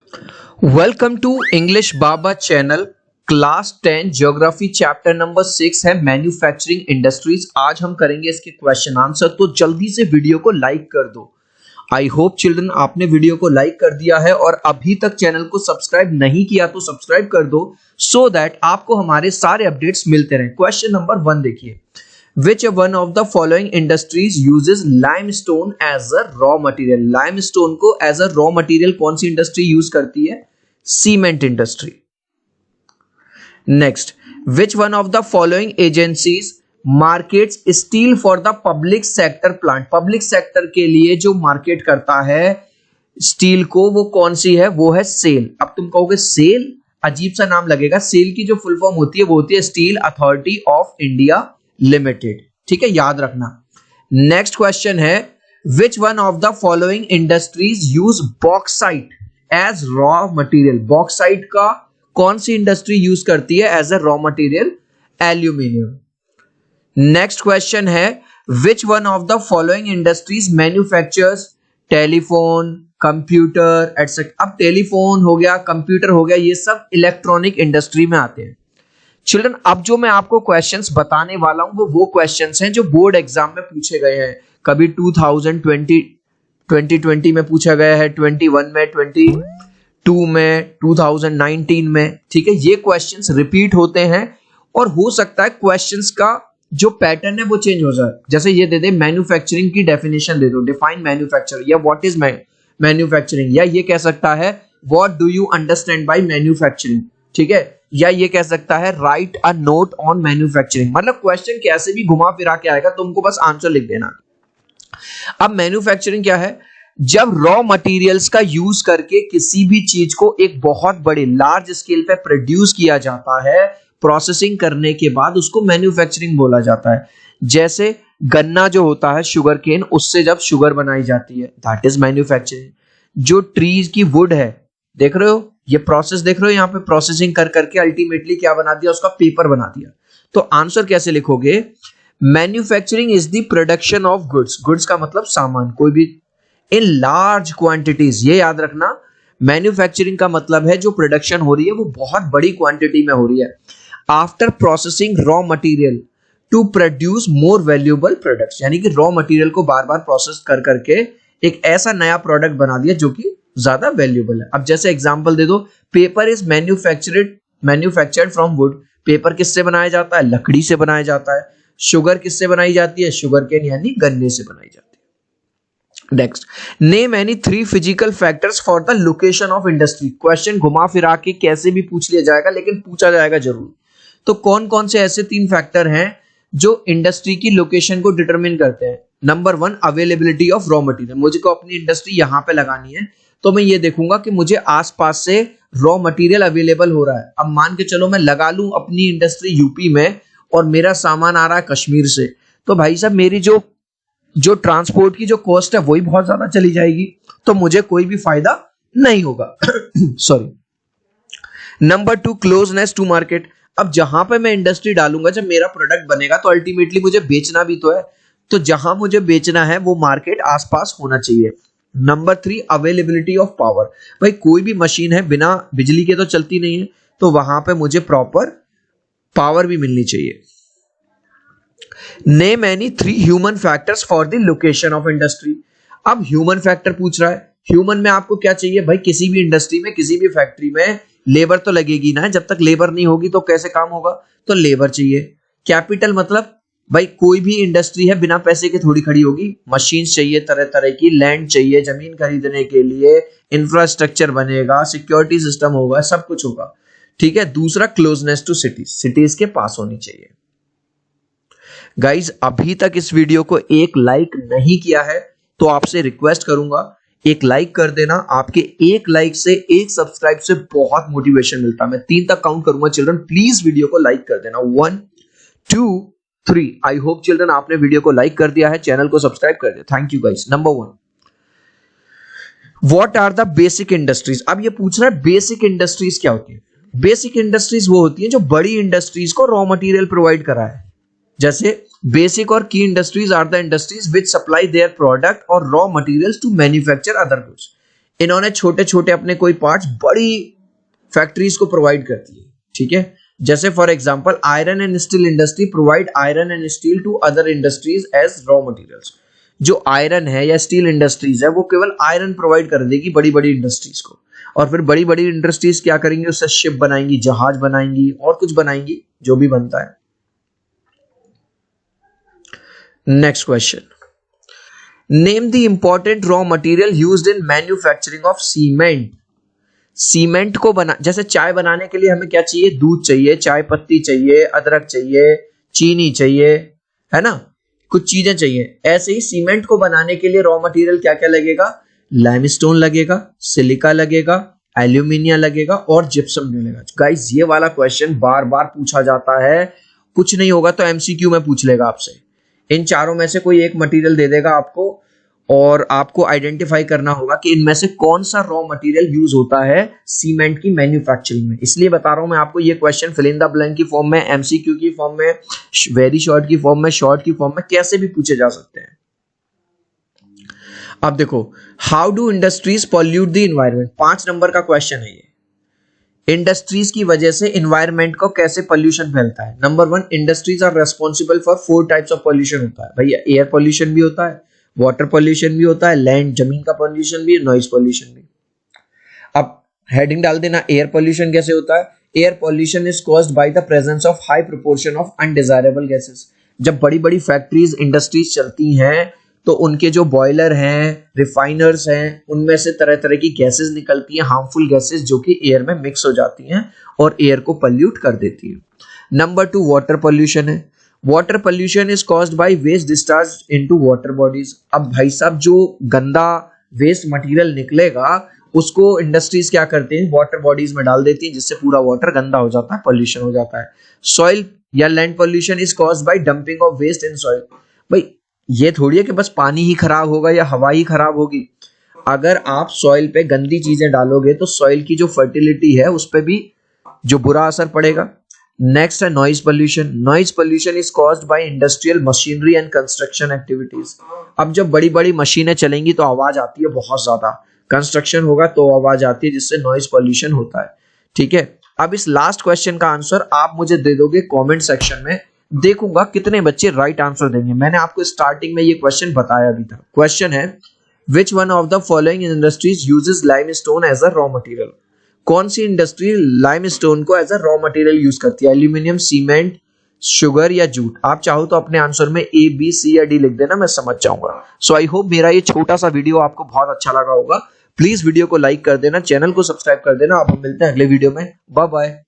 Welcome to English Baba channel. Class 10 geography chapter number 6 है manufacturing industries. आज हम करेंगे इसके क्वेश्चन आंसर, तो जल्दी से वीडियो को लाइक कर दो। आई होप चिल्ड्रन आपने वीडियो को लाइक कर दिया है और अभी तक चैनल को सब्सक्राइब नहीं किया तो सब्सक्राइब कर दो सो दैट आपको हमारे सारे अपडेट्स मिलते रहें। क्वेश्चन नंबर 1 देखिए, Which one of the following industries uses limestone as a raw material? Limestone को as a raw material कौन सी इंडस्ट्री यूज करती है? Cement industry. Next, which one of the following agencies markets steel for the public sector plant? Public sector के लिए जो market करता है स्टील को वो कौन सी है? वो है सेल। अब तुम कहोगे सेल, अजीब सा नाम लगेगा। सेल की जो फुल फॉर्म होती है वो होती है steel authority of India limited. ठीक है, याद रखना। नेक्स्ट क्वेश्चन है, which one of the following industries use bauxite as raw material? Bauxite का कौन सी इंडस्ट्री यूज करती है as a raw material? Aluminium. Next question है, which one of the following industries manufactures telephone, computer etcetera? अब telephone हो गया, computer हो गया, ये सब इलेक्ट्रॉनिक इंडस्ट्री में आते हैं। चिल्ड्रन, अब जो मैं आपको क्वेश्चंस बताने वाला हूं वो क्वेश्चंस हैं जो बोर्ड एग्जाम में पूछे गए हैं। कभी 2020 में पूछा गया है, 21 में, 22 में, 2019 में। ठीक है, ये क्वेश्चंस रिपीट होते हैं और हो सकता है क्वेश्चंस का जो पैटर्न है वो चेंज हो जाए। जैसे ये दे दे, मैन्युफैक्चरिंग की डेफिनेशन दे दो, डिफाइन मैन्युफैक्चर, या व्हाट इज मैन्युफैक्चरिंग, या ये कह सकता है what do you understand by manufacturing. ठीक है, या ये कह सकता है right a note on manufacturing. मतलब क्वेश्चन कैसे भी घुमा फिरा के आएगा, तुमको बस आंसर लिख देना। अब मैन्युफैक्चरिंग क्या है? जब रॉ मटेरियल्स का यूज करके किसी भी चीज को एक बहुत बड़े लार्ज स्केल पे प्रोड्यूस किया जाता है, प्रोसेसिंग करने के बाद उसको मैन्युफैक्चरिंग बोला जाता है। जैसे गन्ना जो होता है, शुगर केन, उससे जब शुगर बनाई जाती है, दैट इज मैन्युफैक्चरिंग। जो ट्रीज की वुड है, देख रहे हो, ये प्रोसेस देख रहे हो, यहां पे प्रोसेसिंग कर करके अल्टीमेटली क्या बना दिया? उसका पेपर बना दिया। तो आंसर कैसे लिखोगे? Manufacturing is the production of goods. Goods का मतलब सामान, कोई भी इन लार्ज क्वांटिटीज। ये याद रखना, मैन्युफैक्चरिंग का मतलब है जो प्रोडक्शन हो रही है वो बहुत बड़ी क्वांटिटी में हो रही है। After processing raw material to produce more valuable products, यानी कि रॉ मटेरियल को बार बार प्रोसेस कर करके एक ऐसा नया प्रोडक्ट बना दिया जो कि ज्यादा वैल्यूएबल है। अब जैसे एग्जांपल दे दो, paper is manufactured from would. Paper किससे बनाया जाता है? लकड़ी से बनाया जाता है। शुगर किससे बनाई जाती है? शुगर केन यानी गन्ने से बनाई जाती है। Next, name any 3 physical factors for the location of industry. Question घुमा फिरा के कैसे भी पूछ लिया जाएगा, लेकिन पूछा जाएगा जरूर। तो कौन कौन से ऐसे 3 फैक्टर हैं जो इंडस्ट्री की लोकेशन को डिटरमिन करते हैं? Number 1, availability of raw material. मुझे को अपनी इंडस्ट्री यहां पे लगानी है, तो मैं ये देखूंगा कि मुझे आसपास से रॉ मटेरियल अवेलेबल हो रहा है। अब मान के चलो मैं लगा लूं अपनी इंडस्ट्री यूपी में और मेरा सामान आ रहा है कश्मीर से, तो भाई साहब मेरी जो ट्रांसपोर्ट की जो कॉस्ट है वही बहुत ज्यादा चली जाएगी, तो मुझे कोई भी फायदा नहीं होगा। Sorry. Number 2, closeness to market. अब जहां पे मैं इंडस्ट्री डालूंगा, जब मेरा प्रोडक्ट बनेगा तो अल्टीमेटली मुझे बेचना भी तो है, तो जहां मुझे बेचना है वो मार्केट आसपास होना चाहिए। Number 3, availability of power. भाई कोई भी मशीन है बिना बिजली के तो चलती नहीं है, तो वहां पे मुझे प्रॉपर पावर भी मिलनी चाहिए। Name any 3 human factors for the location of industry. अब ह्यूमन फैक्टर पूछ रहा है। ह्यूमन में आपको क्या चाहिए? भाई किसी भी इंडस्ट्री में, किसी भी फैक्ट्री में लेबर तो लगेगी ना, जब तक लेबर नहीं होगी तो कैसे काम होगा? तो लेबर चाहिए। कैपिटल मतलब भाई कोई भी इंडस्ट्री है बिना पैसे के थोड़ी खड़ी होगी। मशीन चाहिए तरह तरह की, लैंड चाहिए जमीन खरीदने के लिए, इंफ्रास्ट्रक्चर बनेगा, सिक्योरिटी सिस्टम होगा, सब कुछ होगा। ठीक है। दूसरा, क्लोजनेस टू सिटीज, सिटीज के पास होनी चाहिए। गाइज, अभी तक इस वीडियो को एक लाइक नहीं किया है तो आपसे रिक्वेस्ट करूंगा एक लाइक कर देना। आपके एक लाइक से, एक सब्सक्राइब से बहुत मोटिवेशन मिलता है। मैं 3 तक काउंट करूंगा चिल्ड्रन, प्लीज वीडियो को लाइक कर देना। 1 2 3। आई होप चिल्ड्रन आपने वीडियो को लाइक कर दिया है, चैनल को सब्सक्राइब कर दिया। Thank you guys. Number 1, what are the basic industries. अब ये पूछ रहा है बेसिक इंडस्ट्रीज क्या होती है? बेसिक इंडस्ट्रीज वो होती है जो बड़ी इंडस्ट्रीज को रॉ मटेरियल प्रोवाइड कराए। जैसे बेसिक और key industries are the industries which supply their product और raw materials to manufacture other goods. इन्होंने छोटे छोटे अपने कोई पार्ट्स बड़ी फैक्ट्रीज को प्रोवाइड करती है, ठीक है। जैसे for example iron and steel industry provide iron and steel to other industries as raw materials. जो आयरन है या स्टील इंडस्ट्रीज है वो केवल आयरन प्रोवाइड कर देगी बड़ी बड़ी इंडस्ट्रीज को, और फिर बड़ी बड़ी इंडस्ट्रीज क्या करेंगी, उससे शिप बनाएंगी, जहाज बनाएंगी और कुछ बनाएंगी जो भी बनता है। Next question, name the important raw material used in manufacturing of cement. Cement को बना, जैसे चाय बनाने के लिए हमें क्या चाहिए, दूध चाहिए, चाय पत्ती चाहिए, अदरक चाहिए, चीनी चाहिए, है ना, कुछ चीजें चाहिए। ऐसे ही सीमेंट को बनाने के लिए रॉ मटेरियल क्या क्या लगेगा, लाइमस्टोन लगेगा, सिलिका लगेगा, एल्यूमिनियम लगेगा और जिप्सम लगेगा। गाइस ये वाला क्वेश्चन बार बार पूछा जाता है, कुछ नहीं होगा तो एमसीक्यू में पूछ लेगा आपसे। इन चारों में से कोई एक मटेरियल दे देगा आपको और आपको आइडेंटिफाई करना होगा कि इनमें से कौन सा रॉ मटेरियल यूज होता है सीमेंट की मैन्युफैक्चरिंग में। इसलिए बता रहा हूं मैं आपको, ये question fill in the blank की फॉर्म में, एमसीक्यू की फॉर्म में, वेरी शॉर्ट की फॉर्म में, शॉर्ट की फॉर्म में, कैसे भी पूछे जा सकते हैं। अब देखो, how do industries pollute the environment, 5 number का क्वेश्चन है ये। इंडस्ट्रीज की वजह से इन्वायरमेंट को कैसे पॉल्यूशन फैलता है। Number 1, industries are responsible for 4 types of pollution होता है। भैया एयर पॉल्यूशन भी होता है, वाटर पॉल्यूशन भी होता है, लैंड जमीन का पॉल्यूशन भी, नॉइज पॉल्यूशन भी। अब हेडिंग डाल देना, एयर पॉल्यूशन कैसे होता है। Air pollution is caused by the presence of high proportion of undesirable gases. जब बड़ी बड़ी फैक्ट्रीज इंडस्ट्रीज चलती हैं तो उनके जो बॉयलर हैं, रिफाइनर्स हैं, उनमें से तरह तरह की गैसेस निकलती हैं, हार्मफुल गैसेस जो कि एयर में मिक्स हो जाती हैं और एयर को पॉल्यूट कर देती है। नंबर 2, वाटर पॉल्यूशन है। Water pollution is caused by waste discharge into water bodies. अब भाई साहब जो गंदा वेस्ट मटेरियल निकलेगा उसको इंडस्ट्रीज क्या करते हैं, वाटर बॉडीज में डाल देती हैं, जिससे पूरा वाटर गंदा हो जाता है, पॉल्यूशन हो जाता है। सॉइल या land pollution is caused by dumping of waste in soil. भाई ये थोड़ी है कि बस पानी ही खराब होगा या हवा ही खराब होगी। अगर आप सॉइल पे गंदी चीजें डालोगे तो सॉइल की जो फर्टिलिटी है उस पे भी जो बुरा असर पड़ेगा। नेक्स्ट है noise pollution. Noise pollution is caused bye industrial machinery and construction activities. अब जब बड़ी बड़ी मशीनें चलेंगी तो आवाज आती है बहुत ज्यादा, कंस्ट्रक्शन होगा तो आवाज आती है, जिससे नॉइज पॉल्यूशन होता है, ठीक है। अब इस लास्ट क्वेश्चन का आंसर आप मुझे दे दोगे कमेंट सेक्शन में, देखूंगा कितने बच्चे राइट आंसर देंगे। मैंने आपको स्टार्टिंग में ये क्वेश्चन बताया भी था। क्वेश्चन है, which one of the following industries uses limestone as a raw material. कौन सी इंडस्ट्री लाइमस्टोन को as a raw material use करती है, एल्यूमिनियम, सीमेंट, शुगर या जूट। आप चाहो तो अपने आंसर में ए, बी, सी या डी लिख देना, मैं समझ जाऊंगा। सो आई होप मेरा ये छोटा सा वीडियो आपको बहुत अच्छा लगा होगा। प्लीज वीडियो को लाइक कर देना, चैनल को सब्सक्राइब कर देना। अब हम मिलते हैं अगले वीडियो में, बाय बाय।